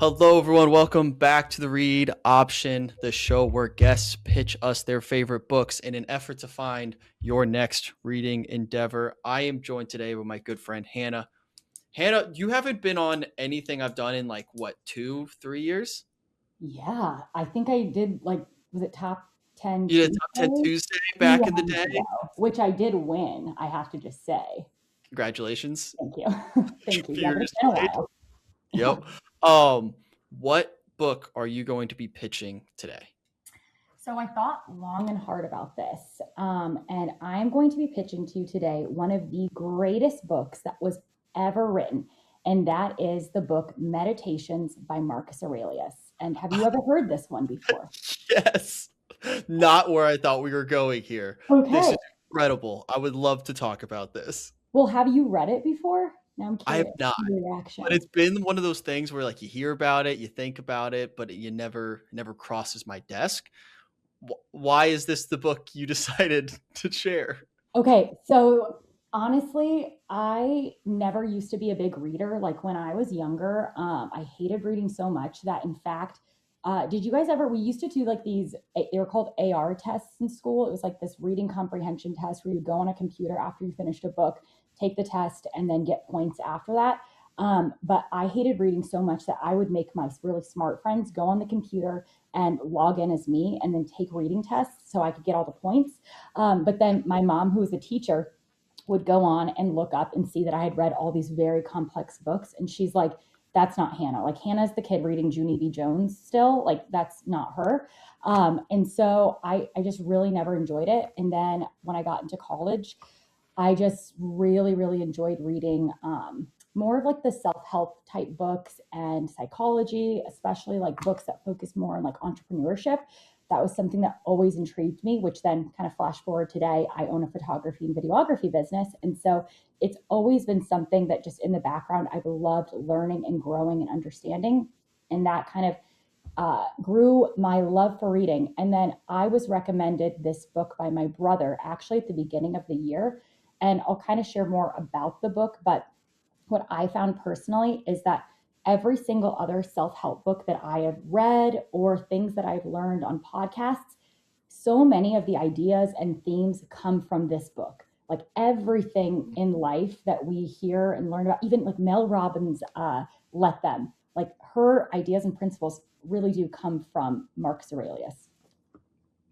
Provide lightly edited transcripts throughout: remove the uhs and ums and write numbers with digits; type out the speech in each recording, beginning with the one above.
Hello, everyone. Welcome back to the Read Option, the show where guests pitch us their favorite books in an effort to find your next reading endeavor. I am joined today with my good friend Hannah. Hannah, you haven't been on anything I've done in like what, 2, 3 years? Yeah, I think I did was it top 10 You did Top 10 Tuesday? Tuesday back in the Eons day. ago, which I did win, I have to just say. Congratulations. Thank you. Thank you. Yeah, but it's Furious been a played. while. Yeah. Yep. What book are you going to be pitching today? So I thought long and hard about this. And I'm going to be pitching to you today one of the greatest books that was ever written. And that is the book Meditations by Marcus Aurelius. And have you ever heard this one before? Yes. Not where I thought we were going here. This Okay. is incredible. I would love to talk about this. Well, have you read it before? Now I'm I have curious not, your but reaction. it's been one of those things where like you hear about it, you think about it, but you never crosses my desk. Why is this the book you decided to share? Okay, so honestly, I never used to be a big reader. Like when I was younger, I hated reading so much that, in fact, did you guys ever? We used to do like these. They were called AR tests in school. It was like this reading comprehension test where you go on a computer after you finished a book, take the test, and then get points after that. But I hated reading so much that I would make my really smart friends go on the computer and log in as me, and then take reading tests so I could get all the points. But then my mom, who was a teacher, would go on and look up and see that I had read all these very complex books. And she's like, that's not Hannah. Like, Hannah's the kid reading Junie B. Jones still. Like, that's not her. And so I just really never enjoyed it. And then when I got into college, I just really, really enjoyed reading more of like the self help type books and psychology, especially like books that focus more on like entrepreneurship. That was something that always intrigued me, which then kind of flash forward today, I own a photography and videography business. And so it's always been something that just in the background I've loved learning and growing and understanding. And that kind of grew my love for reading. And then I was recommended this book by my brother actually at the beginning of the year. And I'll kind of share more about the book. But what I found personally is that every single other self help book that I have read or things that I've learned on podcasts, so many of the ideas and themes come from this book. Like everything in life that we hear and learn about, even like Mel Robbins, Let Them, like her ideas and principles really do come from Marcus Aurelius.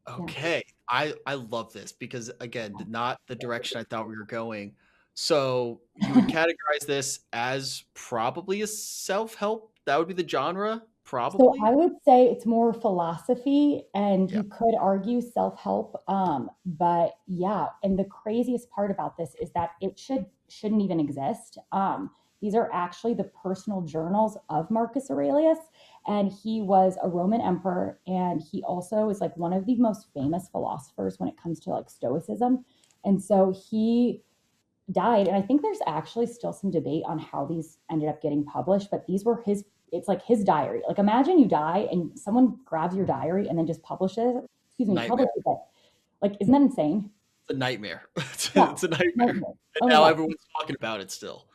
Yeah. Okay. I love this because again, not the direction I thought we were going. So you would categorize this as probably a self-help? That would be the genre, So I probably? would say it's more philosophy, and Yeah. you could argue self-help. But yeah, and the craziest part about this is that it shouldn't even exist. These are actually the personal journals of Marcus Aurelius, and he was a Roman emperor, and he also is like one of the most famous philosophers when it comes to like Stoicism. And so he died, and I think there's actually still some debate on how these ended up getting published, but these were his, it's like his diary. Like imagine you die and someone grabs your diary and then just Nightmare. publishes it. Like, isn't that insane? It's a nightmare. It's Yeah. it's a nightmare. Nightmare. And Oh my now god. everyone's talking about it still.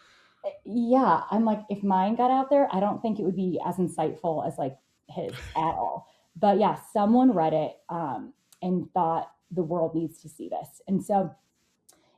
Yeah, I'm like, if mine got out there, I don't think it would be as insightful as like his at all. But yeah, someone read it and thought the world needs to see this. And so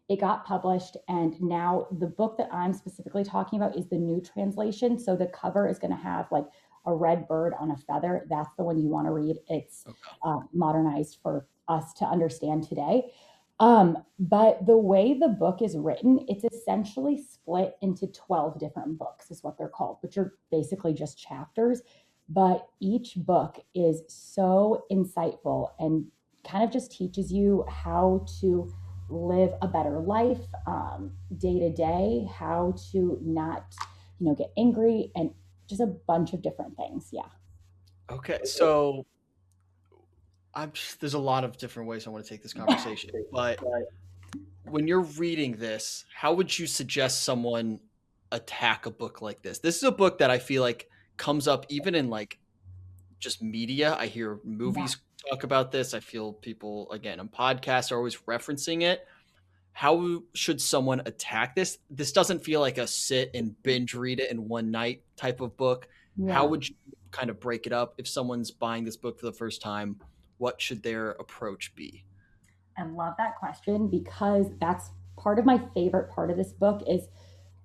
it got published, and now the book that I'm specifically talking about is the new translation. So the cover is going to have like a red bird on a feather. That's the one you want to read. It's Okay. modernized for us to understand today. But the way the book is written, it's essentially split into 12 different books, is what they're called, which are basically just chapters. But each book is so insightful and kind of just teaches you how to live a better life day to day, how to not, get angry, and just a bunch of different things. Yeah. Okay. So there's a lot of different ways I want to take this conversation, but when you're reading this, how would you suggest someone attack a book like this? This is a book that I feel like comes up even in like just media. I hear Yeah. movies talk about this. I feel people again on podcasts are always referencing it. How should someone attack this? This doesn't feel like a sit and binge read it in one night type of book. How Yeah. would you kind of break it up if someone's buying this book for the first time? What should their approach be? I love that question because that's part of my favorite part of this book is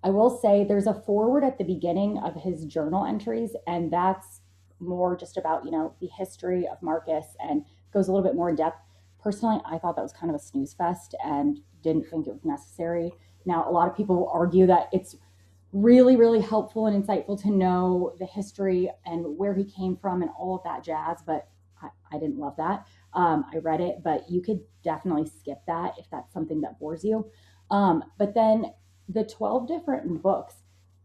I will say there's a foreword at the beginning of his journal entries, and that's more just about, the history of Marcus and goes a little bit more in depth. Personally, I thought that was kind of a snooze fest and didn't think it was necessary. Now, a lot of people will argue that it's really, really helpful and insightful to know the history and where he came from and all of that jazz, but I didn't love that. I read it, but you could definitely skip that if that's something that bores you. But then the 12 different books,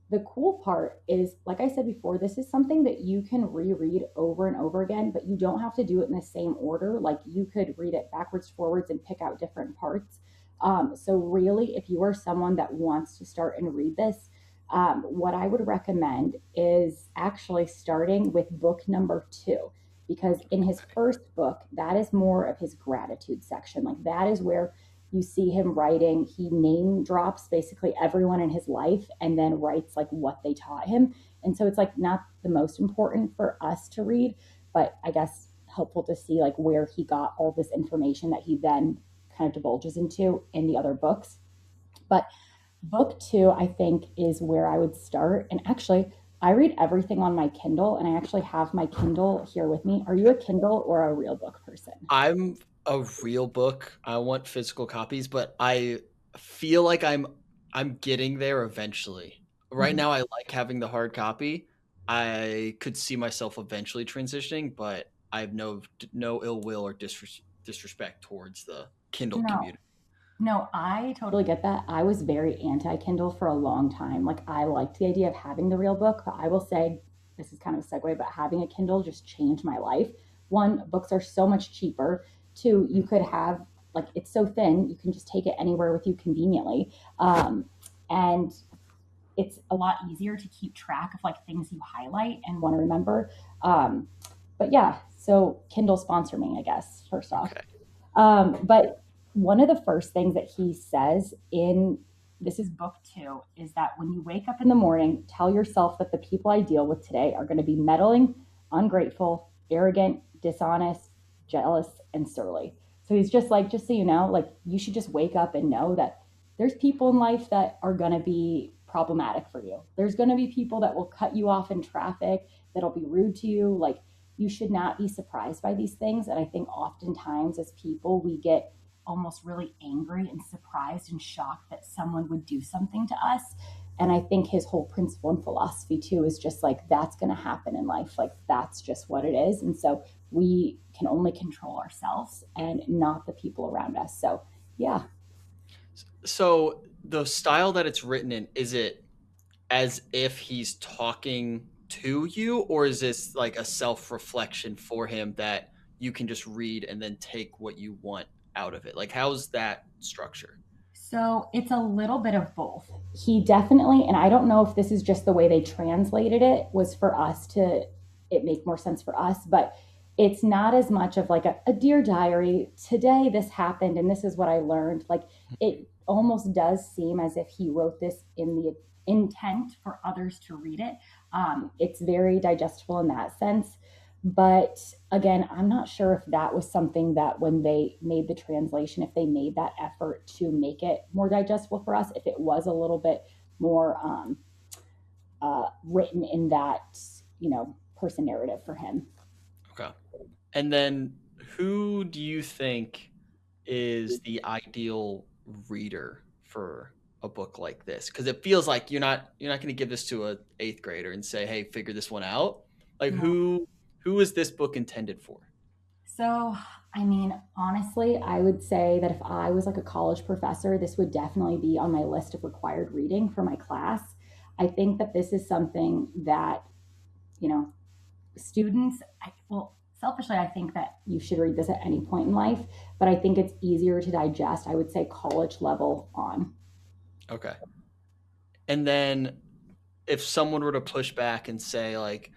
the cool part is, like I said before, this is something that you can reread over and over again, but you don't have to do it in the same order. Like you could read it backwards, forwards, and pick out different parts. So, really, if you are someone that wants to start and read this, what I would recommend is actually starting with book number 2, because in his first book, that is more of his gratitude section. Like that is where you see him writing. He name drops basically everyone in his life and then writes like what they taught him. And so it's like not the most important for us to read, but I guess helpful to see like where he got all this information that he then kind of divulges into in the other books. But book 2, I think, is where I would start. And actually, I read everything on my Kindle, and I actually have my Kindle here with me. Are you a Kindle or a real book person? I'm a real book. I want physical copies, but I feel like I'm getting there eventually. Right Mhm. now I like having the hard copy. I could see myself eventually transitioning, but I have no ill will or disrespect towards the Kindle No, community. no, I totally get that. I was very anti Kindle for a long time. Like, I liked the idea of having the real book, but I will say this is kind of a segue, but having a Kindle just changed my life. One, books are so much cheaper. Two, you could have, like, it's so thin, you can just take it anywhere with you conveniently. And it's a lot easier to keep track of like things you highlight and want to remember. Um, but yeah, so Kindle sponsor me, I guess, first off. Okay. But one of the first things that he says in this is book 2 is that when you wake up in the morning, tell yourself that the people I deal with today are going to be meddling, ungrateful, arrogant, dishonest, jealous, and surly. So he's just like, just so you know, like you should just wake up and know that there's people in life that are going to be problematic for you. There's going to be people that will cut you off in traffic, that'll be rude to you. Like you should not be surprised by these things. And I think oftentimes as people, we get almost really angry and surprised and shocked that someone would do something to us. And I think his whole principle and philosophy too is just like that's going to happen in life. Like that's just what it is. And so we can only control ourselves and not the people around us. So, yeah. So the style that it's written in, is it as if he's talking to you, or is this like a self-reflection for him that you can just read and then take what you want out of it? Like how's that structure? So it's a little bit of both. He definitely, and I don't know if this is just the way they translated it, was for us to it make more sense for us, but it's not as much of like a dear diary. Today this happened and this is what I learned. Like it almost does seem as if he wrote this in the intent for others to read it. It's very digestible in that sense. But again, I'm not sure if that was something that when they made the translation, if they made that effort to make it more digestible for us, if it was a little bit more written in that, person narrative for him. Okay. And then who do you think is the ideal reader for a book like this? Because it feels like you're not going to give this to a eighth grader and say, "Hey, figure this one out." Like No. who is this book intended for? So, I mean, honestly, I would say that if I was like a college professor, this would definitely be on my list of required reading for my class. I think that this is something that, you know, students, well, selfishly, I think that you should read this at any point in life, but I think it's easier to digest, I would say college level on. Okay. And then if someone were to push back and say like,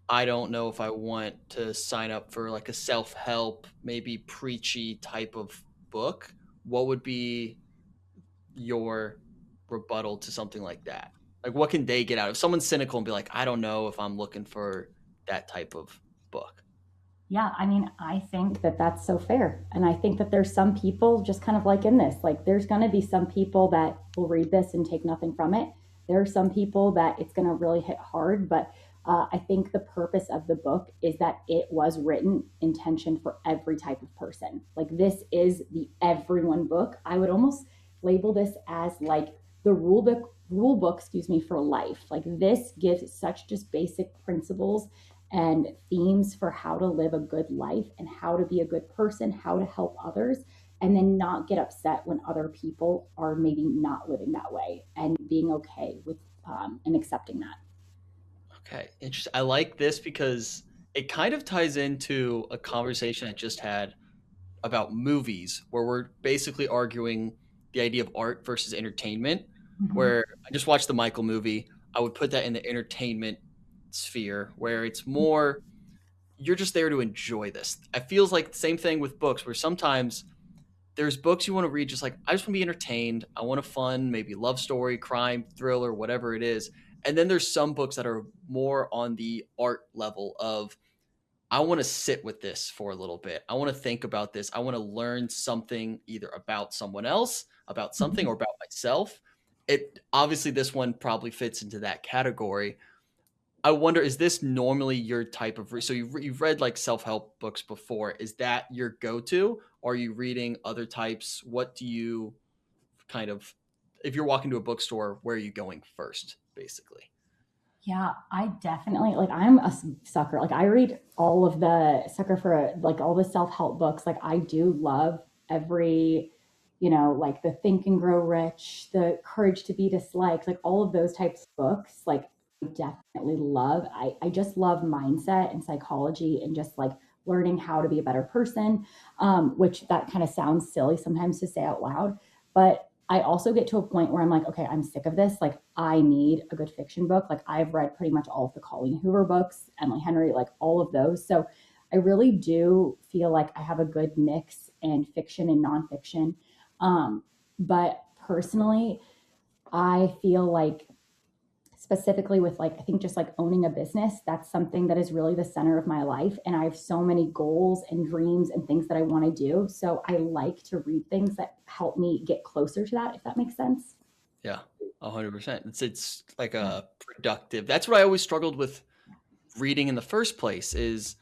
I don't know if I want to sign up for like a self-help, maybe preachy type of book, what would be your rebuttal to something like that? Like, what can they get out of if someone's cynical and be like, I don't know if I'm looking for that type of book? Yeah, I mean, I think that that's so fair. And I think that there's some people just kind of like in this, like there's going to be some people that will read this and take nothing from it. There are some people that it's going to really hit hard, but I think the purpose of the book is that it was written intention for every type of person. Like this is the everyone book. I would almost label this as like the rule book, excuse me, for life. Like this gives such just basic principles and themes for how to live a good life and how to be a good person, how to help others, and then not get upset when other people are maybe not living that way and being okay with and accepting that. Okay, interesting. I like this because it kind of ties into a conversation I just had about movies, where we're basically arguing the idea of art versus entertainment. Mm-hmm. Where I just watched the Michael movie, I would put that in the entertainment sphere, where it's more you're just there to enjoy this. It feels like the same thing with books, where sometimes there's books you want to read just like I just want to be entertained. I want a fun, maybe love story, crime, thriller, whatever it is. And then there's some books that are more on the art level of I want to sit with this for a little bit. I want to think about this. I want to learn something either about someone else, about something, or about myself. It obviously this one probably fits into that category. I wonder, is this normally your type of so you've read like self-help books before? Is that your go-to? Or are you reading other types? What do you kind of if you're walking to a bookstore, where are you going first, basically? Yeah, I definitely like I'm a sucker. Like I read all of the sucker for like all the self-help books. Like I do love every, like the Think and Grow Rich, the Courage to Be Disliked, like all of those types of books. Like I definitely love. I just love mindset and psychology and just like learning how to be a better person. Which that kind of sounds silly sometimes to say out loud, but I also get to a point where I'm like, okay, I'm sick of this. Like, I need a good fiction book. Like, I've read pretty much all of the Colleen Hoover books, Emily Henry, like all of those. So I really do feel like I have a good mix in fiction and nonfiction. But personally, I feel like specifically with like I think just like owning a business, that's something that is really the center of my life, and I have so many goals and dreams and things that I want to do, so I like to read things that help me get closer to that, if that makes sense. Yeah, 100%. It's like a productive. That's what I always struggled with reading in the first place. Is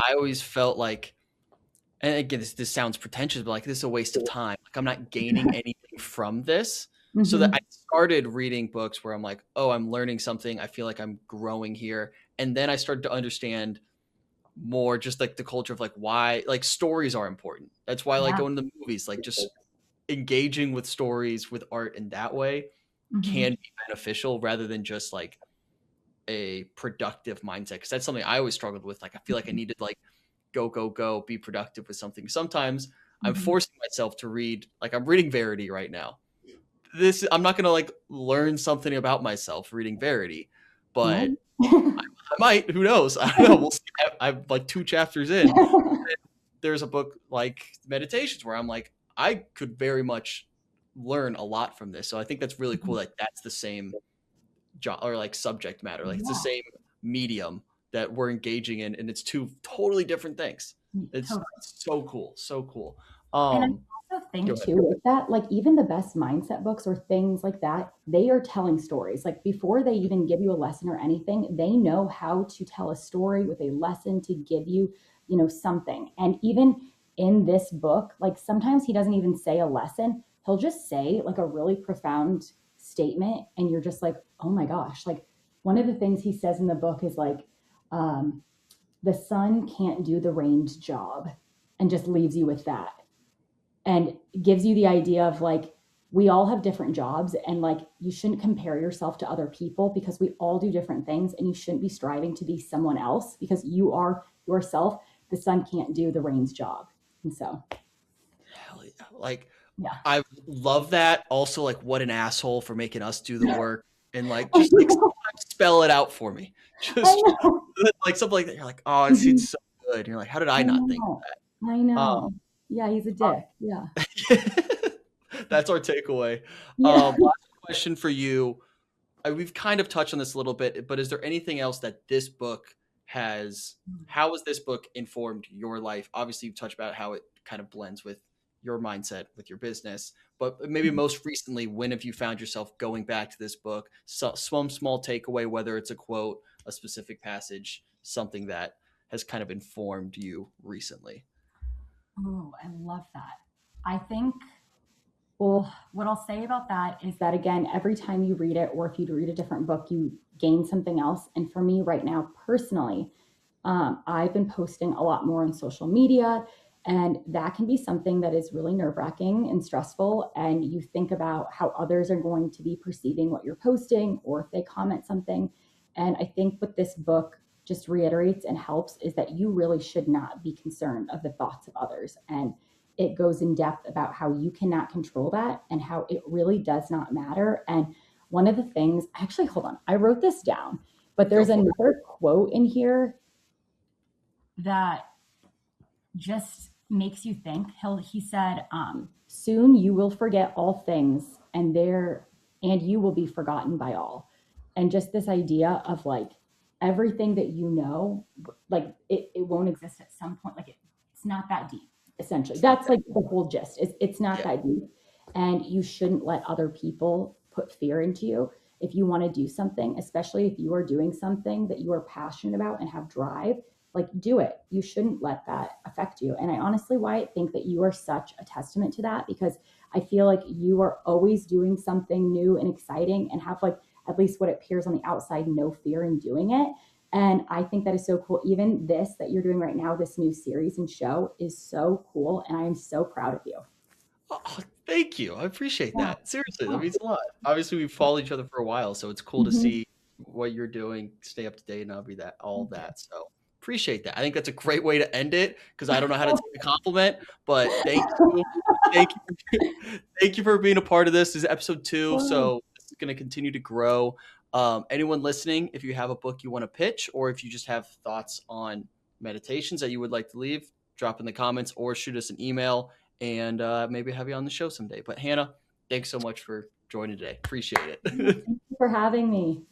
I always felt like, and again, this sounds pretentious, but like this is a waste of time. Like I'm not gaining anything from this. So that Mm-hmm. I started reading books where I'm like, oh, I'm learning something. I feel like I'm growing here. And then I started to understand more just like the culture of like why like stories are important. That's why I like Yeah. going to the movies, like just engaging with stories with art in that way Mm-hmm. can be beneficial rather than just like a productive mindset. Cause that's something I always struggled with. Like I feel like I needed like go, go, go, be productive with something. Sometimes I'm Mm-hmm. forcing myself to read, like I'm reading Verity right now. This I'm not gonna like learn something about myself reading Verity, You but might. I might. Who knows? I don't know. We'll see. I'm like two chapters in. There's a book like Meditations where I'm like, I could very much learn a lot from this. So I think that's really cool that that's the same job or like subject matter. Like it's the Yeah, same medium that we're engaging in, and it's two totally different things. It's totally. so cool, so cool. And I Um, also Go think ahead. too with that, like even the best mindset books or things like that, they are telling stories. Like before they even give you a lesson or anything, they know how to tell a story with a lesson to give you, something. And even in this book, like sometimes he doesn't even say a lesson. He'll just say like a really profound statement, and you're just like, oh my gosh. Like one of the things he says in the book is like, um, the sun can't do the rain's job, and just leaves you with that and gives you the idea of like we all have different jobs, and like you shouldn't compare yourself to other people because we all do different things, and you shouldn't be striving to be someone else because you are yourself. The sun can't do the rain's job. And so Hell yeah. Like yeah. I love that. Also, like what an asshole for making us do the I work and like just like know. sometimes spell it out for me. I Just know. like something like that. You're like, oh, it's Mhm. so good. And you're like, how did I I not think know. I of know. Yeah, he's a dick. Yeah. that? That's our takeaway. Yeah. Last question for you. we've kind of touched on this a little bit, but is there anything else that this book has? How has this book informed your life? Obviously, you've touched about how it kind of blends with your mindset, with your business, but maybe most recently, when have you found yourself going back to this book? Some small takeaway, whether it's a quote, a specific passage, something that has kind of informed you recently. Oh, I love that. I think, well, what I'll say about that is that, again, every time you read it, or if you read a different book, you gain something else. And for me right now, personally, I've been posting a lot more on social media, and that can be something that is really nerve wracking and stressful. And you think about how others are going to be perceiving what you're posting, or if they comment something. And I think what this book just reiterates and helps is that you really should not be concerned of the thoughts of others. And it goes in depth about how you cannot control that and how it really does not matter. And one of the things, actually, hold on, I wrote this down, but Go there's for it. another quote in here that just makes you think. He said, "Soon you will forget all things, and you will be forgotten by all." And just this idea of like everything that you know, like it won't exist at some point. Like it's not that deep. Essentially, It's not that's that. like the whole gist. It's not Yeah. that deep, and you shouldn't let other people put fear into you. If you want to do something, especially if you are doing something that you are passionate about and have drive, like do it. You shouldn't let that affect you. And I honestly, Wyatt, think that you are such a testament to that, because I feel like you are always doing something new and exciting and have, like, at least what appears on the outside, no fear in doing it. And I think that is so cool. Even this that you're doing right now, this new series and show, is so cool. And I am so proud of you. Oh, thank you. I appreciate Yeah. that. Seriously, that Oh, means a lot. Obviously, we've followed each other for a while, so it's cool to mhm. see what you're doing, stay up to date, and I'll be that all Thank that. So appreciate that. I think that's a great way to end it because I don't know how to take a compliment, but you. Thank you. Thank you for being a part of this. This is episode 2, you. so it's going to continue to grow. Anyone listening, if you have a book you want to pitch, or if you just have thoughts on meditations that you would like to leave, drop in the comments or shoot us an email and maybe have you on the show someday. But Hannah, thanks so much for joining today. Appreciate Yeah, it. thank you for having me.